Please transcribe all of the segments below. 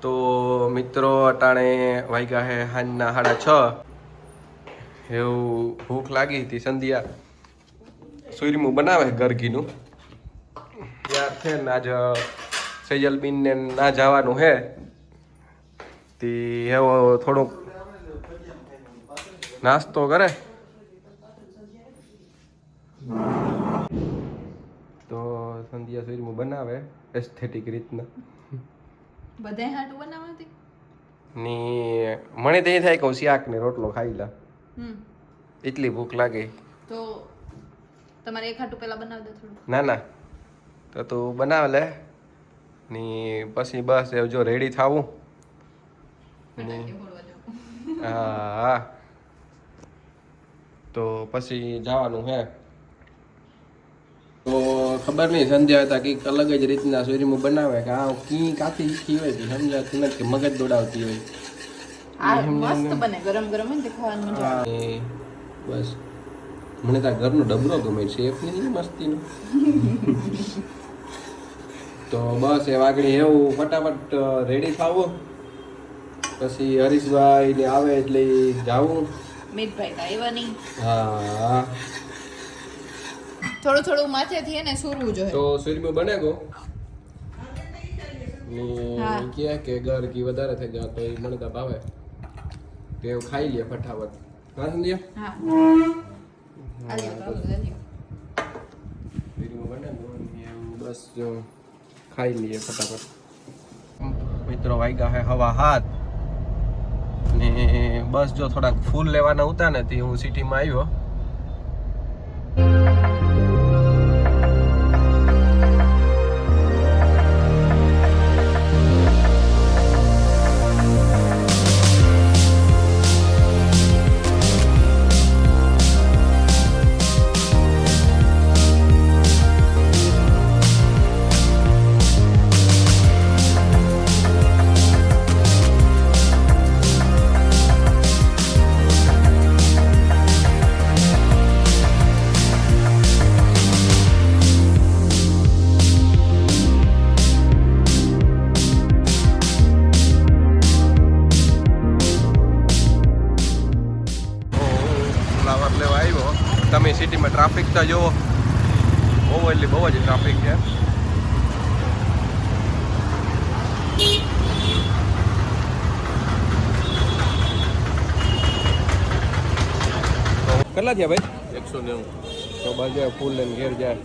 તો મિત્રો અટાણે વાગ્યા હે સાંજના 6:30 એવું ભૂખ લાગી હતી. સંધ્યા સુરમું બનાવે ગરગીનું ત્યાર છે ને આજ સેજલબીન ને ના જવાનું હે તે એવો થોડોક નાસ્તો કરે તો સંધ્યા સુરમું બનાવે એસ્થેટિક રીતના બધાય હાટું બનાવતી ની મને તો એ થાય કે શાક ને રોટલો ખાઈ લા એટલી ભૂખ લાગે તો તમારે એક હાટું પેલા બનાવી દે થોડું. ના તો તું બનાવ લે ની પછી બસ જો રેડી થાવું ફટાકે ફોડવા જાવ. હા તો પછી જવાનું હે તો ખબર નહીં સંધ્યા હતા કંઈક અલગ જ રીતના સુરીમું બનાવે કે આ કી કાથી શીખી હોય સમજાતી નથી મગજ દોડાવતી હોય આ મસ્ત બને ગરમ ગરમ હોય ને ખાવાની મજા આવે. બસ મને તાર ઘરનો ડબરો ગમે છે એફની મસ્તીનો તો બસ એ વાગડી એવું ફટાફટ રેડી થાવું પછી હરીશભાઈ ને આવે એટલે જાવું. મિતભાઈ તો આવ્યા નહીં. હા થોડું થોડું માથેથી એને સુરવું જોઈએ. તો સુરમું બને ગો હા. ને કે ઘર ઘી વધારે થઈ જાય તો એ મને તો ભાવે તો એવું ખાઈ લે ફટાફટ હા સમજ્યા. હા આલ્યો બાબુ આલ્યો. સુરમું બને ગો ને એવું બસ જો ખાઈ લઈએ ફટાફટ. મિત્રો વાગ્યા હે 7:30 ને બસ જો થોડાક ફૂલ લેવાના હતા ને તે હું સિટીમાં આવ્યો. ફ્લાવર લેવા આવ્યો. તમે સિટીમાં ટ્રાફિક તો જુઓ બહુ જ ટ્રાફિક છે. કેટલા થયા ભાઈ? 190. તો બાજુ ફૂલ લઈને ઘેર જાય.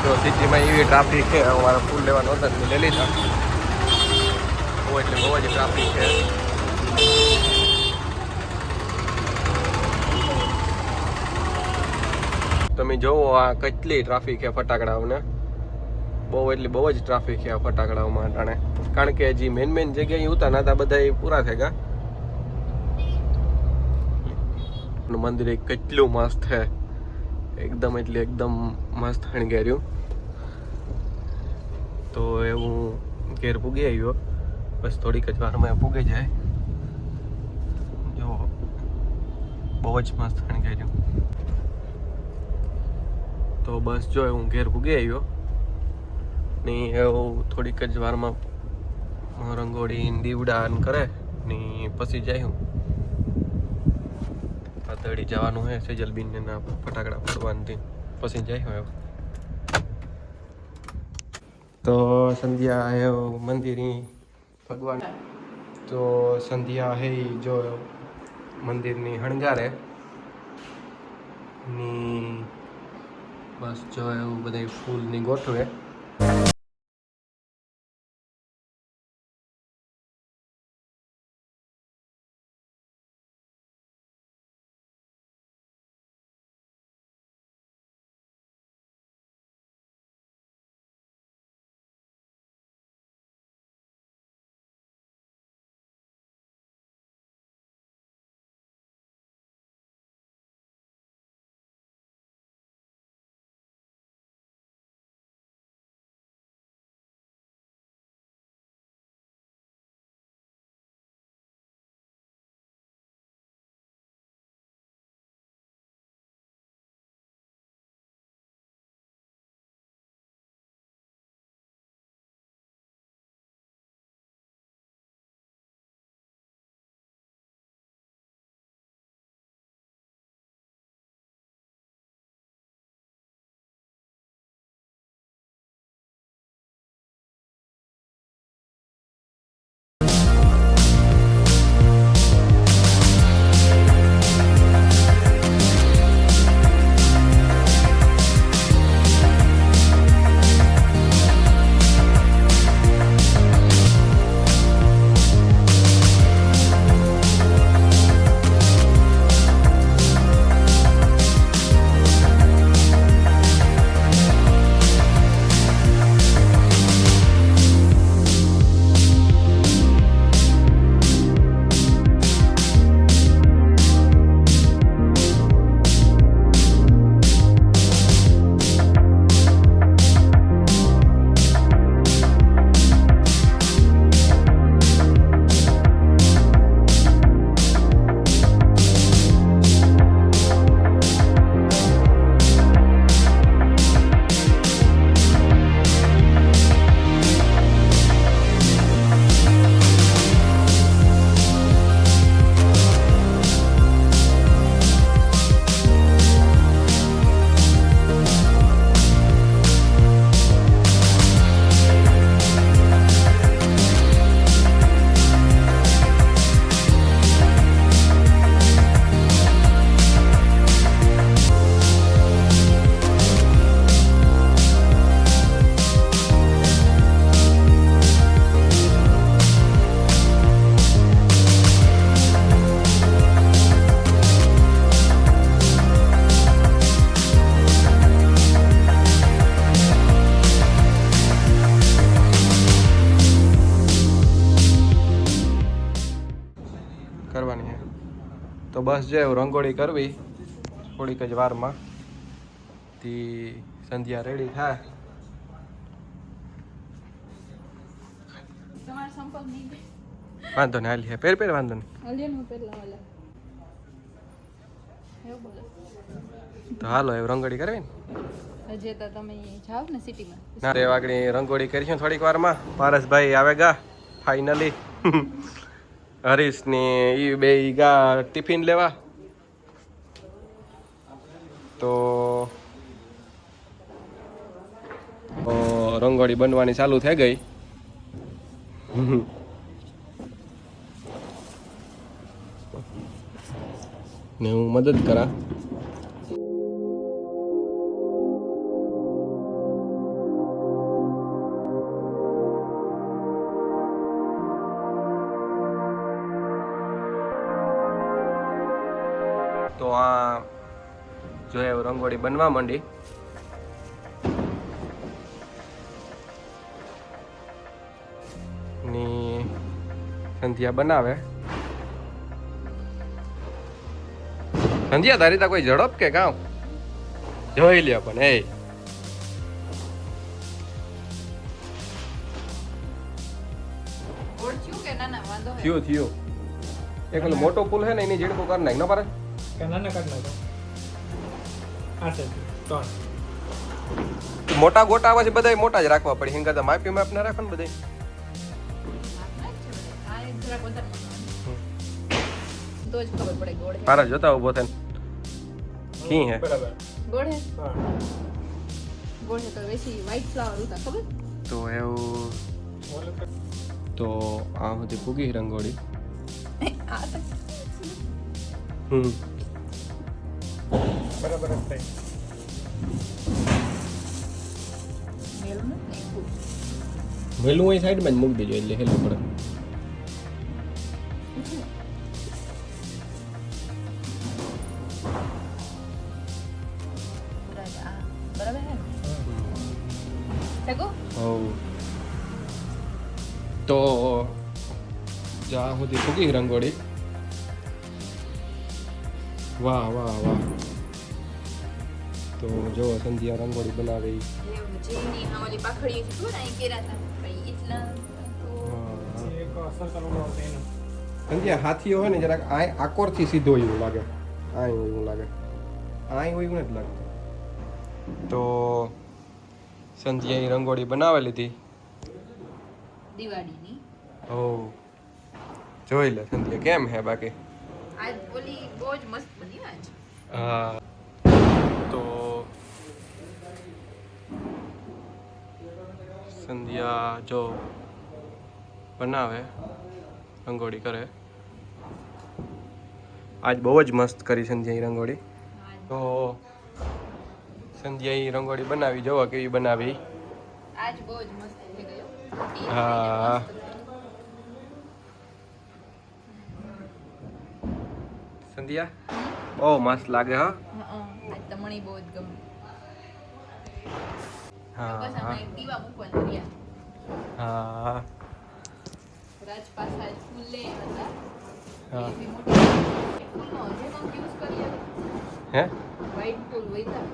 તો સિટીમાં એવી ટ્રાફિક છે અમારે ફૂલ લેવાનો હતો લઈ લીધા. બહુ જ ટ્રાફિક છે. તમે જોવો આ કેટલી ટ્રાફિક છે ફટાકડાઓને બહુ જ ટ્રાફિક છે આ ફટાકડાઓમાં અટાણે કારણ કે હજી મેન જગ્યાએ ઉતા નતા બધા પૂરા થઈ ગયા. મંદિર કેટલું મસ્ત છે એકદમ મસ્ત હણગાર્યું. તો એવું ઘેર પૂગી આવ્યો બસ થોડીક જ વારમાં પૂગી જાય. જો બહુ જ મસ્ત હણગાર્યું. તો બસ જો હું ઘેર પૂગી આવ્યો ને એવું થોડીક જ વારમાં રંગોળી દીવડા કરે ને પછી જાય હું પાતળી જવાનું હે સેજલબીન ના ફટાકડા ફોડવાની પછી જાય હું. તો સંધ્યા આવ્યો મંદિરની ભગવાન તો સંધ્યા હે જો મંદિરની હણગારે ની બસ જો એવું બધા ફૂલની ગોઠવે. તો બસ જો રંગોળી કરવી થોડીક જ વારમાં થી સંધ્યા રેડી થાય. તમારે સંપર્ક નહીં વાંધો ને હાલી પેર વાંધો નહીં. હલિયન હું પેલા વાલા એવું બોલો તો હાલો એવું રંગોળી કરવી ને. હજી તો તમે જાવ ને સિટીમાં ના રે વાગડી રંગોળી કરીશું થોડીક વારમાં. પારસભાઈ આવે ગા ફાઇનલી. હરીશ ને એ બે ગા ટિફિન લેવા. તો રંગોળી બનવાની ચાલુ થઈ ગઈ. ને હું મદદ કરા. તો આ જો રંગોળી બનવા માંડી. ની સંધ્યા બનાવે. સંધ્યા તારી તા કોઈ ઝડપ કે કામ જોઈ લે પણ એ ઓળખ્યું કે ના ના વાંધો હે થયું એક ઓલો મોટો પુલ હે ને એની ઝીણકું કરી નાખ ન પારે કે નાના કાઢ નાખો. આ છે 3 મોટા ગોટા પછી બધા મોટા જ રાખવા પડે. હિંગા તો માપી માપ ના રાખો ને બધા. આ એક જરાક વધારે તો જ ખબર પડે ગોળ હે તારા જોતા ઉભો થઈને કી હે બરાબર. ગોળ હે હા ગોળ હે તો વેસી વ્હાઈટ ફ્લાવર ઉતા ખબર તો એવું ઓલું કર. તો આ બધી ફૂગી રંગોળી. આ તો બરાબર જ થાય. મેલું નથી ને મેલું અહીં સાઈડમાં જ મૂકી દેજો એટલે હેલું પડે. બરાબર હે ટેકો હવ તો જ્યાં સુધી ફૂગી રંગોળી. વાહ વાહ વાહ. તો જો સંધ્યા રંગોળી બનાવી. જેની આ ઓલી પાખડી છે ને અહીં કેરાતા ભાઈ એટલા તો પછી એક સર્કલ ઉડો આવતો એનો. સંધ્યા હાથીઓ હોય ને જરાક આ આકોરથી સીધો એવું લાગે. આ એવું લાગે. આ હોય એવું નથી લાગતું. તો સંધ્યાએ રંગોળી બનાવી લીધી. દિવાળીની હો જોઈ લે સંધ્યા કેમ હે બાકી. આજ ઓલી બહુ જ મસ્ત બની આજ હા તો સંધ્યા જો બનાવે રંગોળી કરે. આજ બહુ જ મસ્ત કરી સંધ્યાએ રંગોળી. તો સંધ્યાએ રંગોળી બનાવી જોવો કેવી બનાવી. આજ બહુ જ મસ્ત થઈ ગયો હા સંધ્યા બહુ મસ્ત લાગે હા. આજ તમણી બહુ જ ગમે હા બસ હા આમાં એક દીવા મૂકવાનું રહ્યા હા રાજ પાછા ફૂલ લે હતા હા. એવી મોટી ફૂલનો હજે કંઈક યુઝ કરીએ હે વ્હાઈટ ફૂલ વૈતા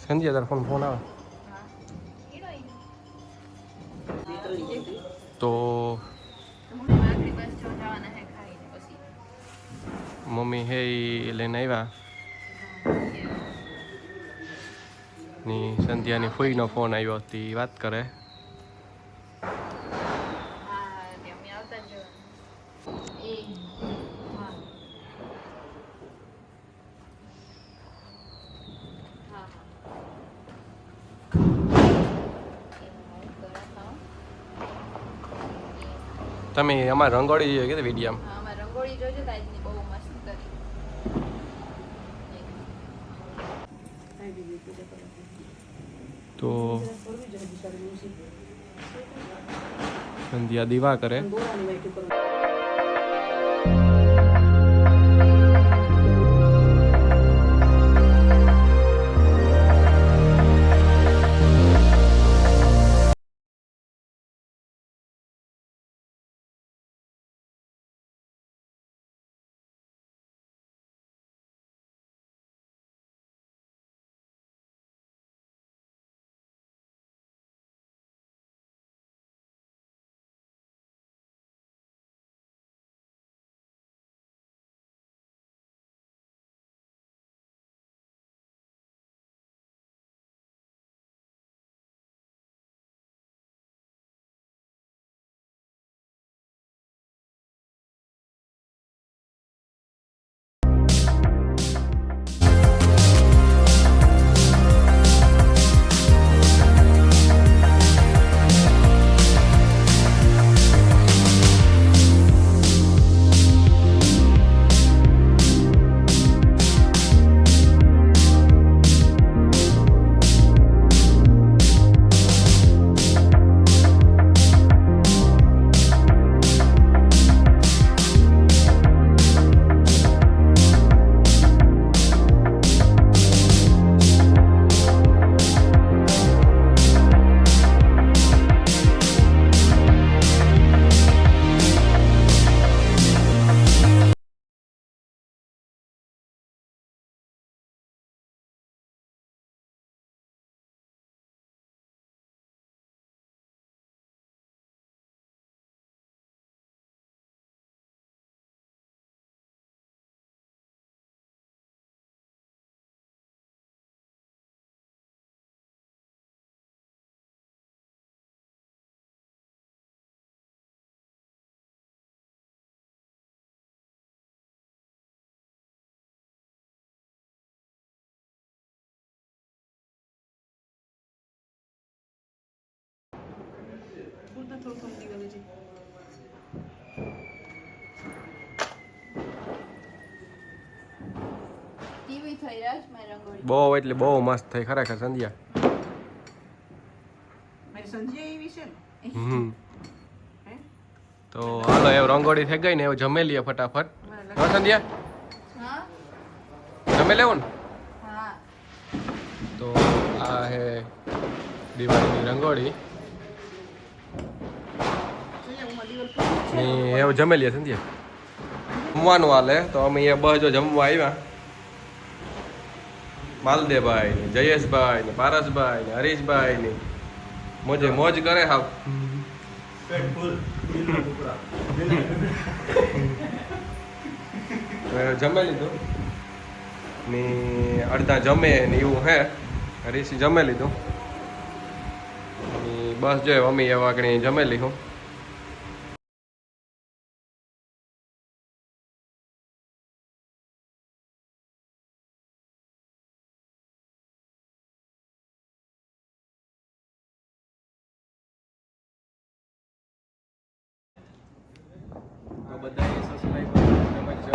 સંધ્યા તાર ફોન આવે હા એનો તો મમ્મી આખરી બસ જો જવાના હે ખાઈને પછી મમ્મી હે ઈ લઈને આવ્યા ની સંધ્યાની ફોઈનો ફોન આવ્યો હતી વાત કરે. હા મમ્મી આવતા જ એ હા હા તમે અમારે રંગોળી જોઈએ કે વિડીયામાં. હા અમારે રંગોળી જોજો તો આજની બહુ મસ્ત કરી તો સંધ્યા દીવા કરે. ટીવી થઈ રહ્યા છે મારી રંગોળી. બહુ એટલે બહુ મસ્ત થઈ ખરેખર સંધ્યા. હમ તો હાલો એવું રંગોળી થઈ ગઈ ને એવું જમે લઈએ ફટાફટ. હો સંધ્યા હા જમે લેવું ને. હા તો આ હે દિવાળીની રંગોળી ને એવું જમે લઈએ સંધ્યા. જમવાનું હાલે તો અમે અહીંયા બસ જો જમવા આવ્યા. માલદેવભાઈ ને જયેશભાઈ ને પારસભાઈ ને હરીશભાઈ ને મોજે મોજ કરે હાવ. જમે લીધું ને અડધા જમે ને એવું હે. હરીશી જમે લીધું બસ જો મમ્મી એ વાગણી જમે લીધું. તો બધાએ સબસ્ક્રાઇબર તેમજ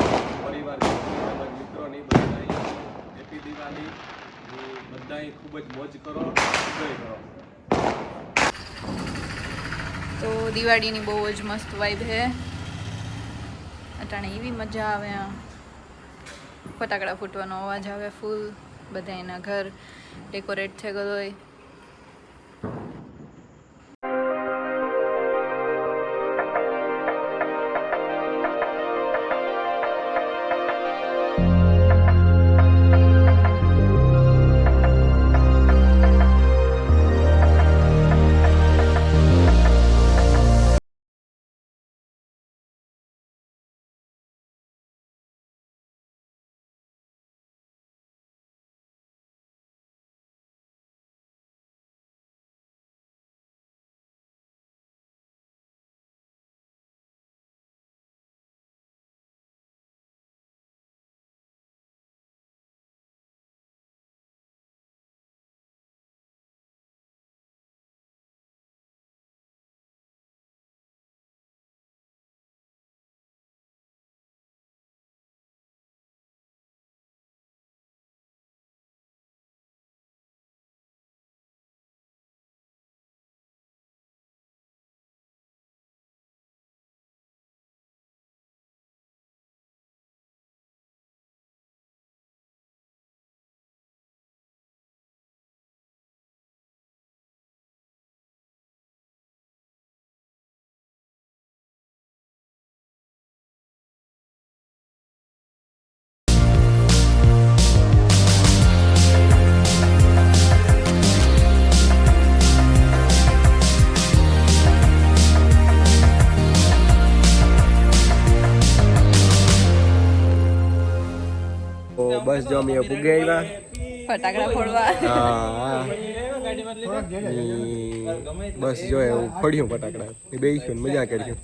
પરિવાર તેમજ મિત્રોની બધાએ હેપી દિવાળી. બધાએ ખૂબ જ મોજ કરો, એન્જોય કરો. તો દિવાળીની બહુ જ મસ્ત વાઇબ છે અટાણે. એવી મજા આવે આ ફટાકડા ફૂટવાનો અવાજ આવે ફૂલ. બધા એના ઘર ડેકોરેટ થઈ ગયો હોય. બસ જો અમે પૂગે આવ્યા ફટાકડા ફોડવા. હા બસ જો એવું ફોડ્યું ફટાકડા એ બેસ્યું ને મજા કર્યું.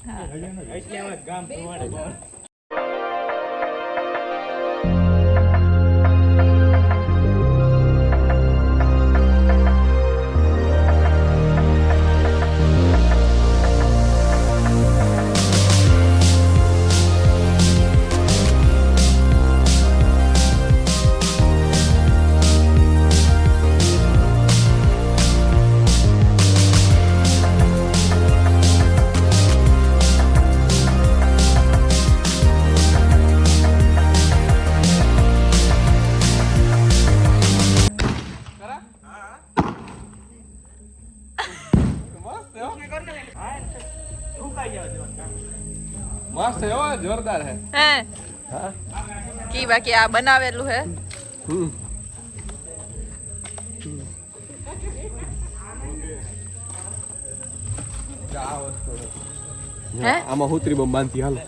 મસ્ત હે હો, જોરદાર હે. હે હા કી બાકી આ બનાવેલું હે. આ વસ્તુ હે આમાં હુતરી બમ બાંધી હાલો.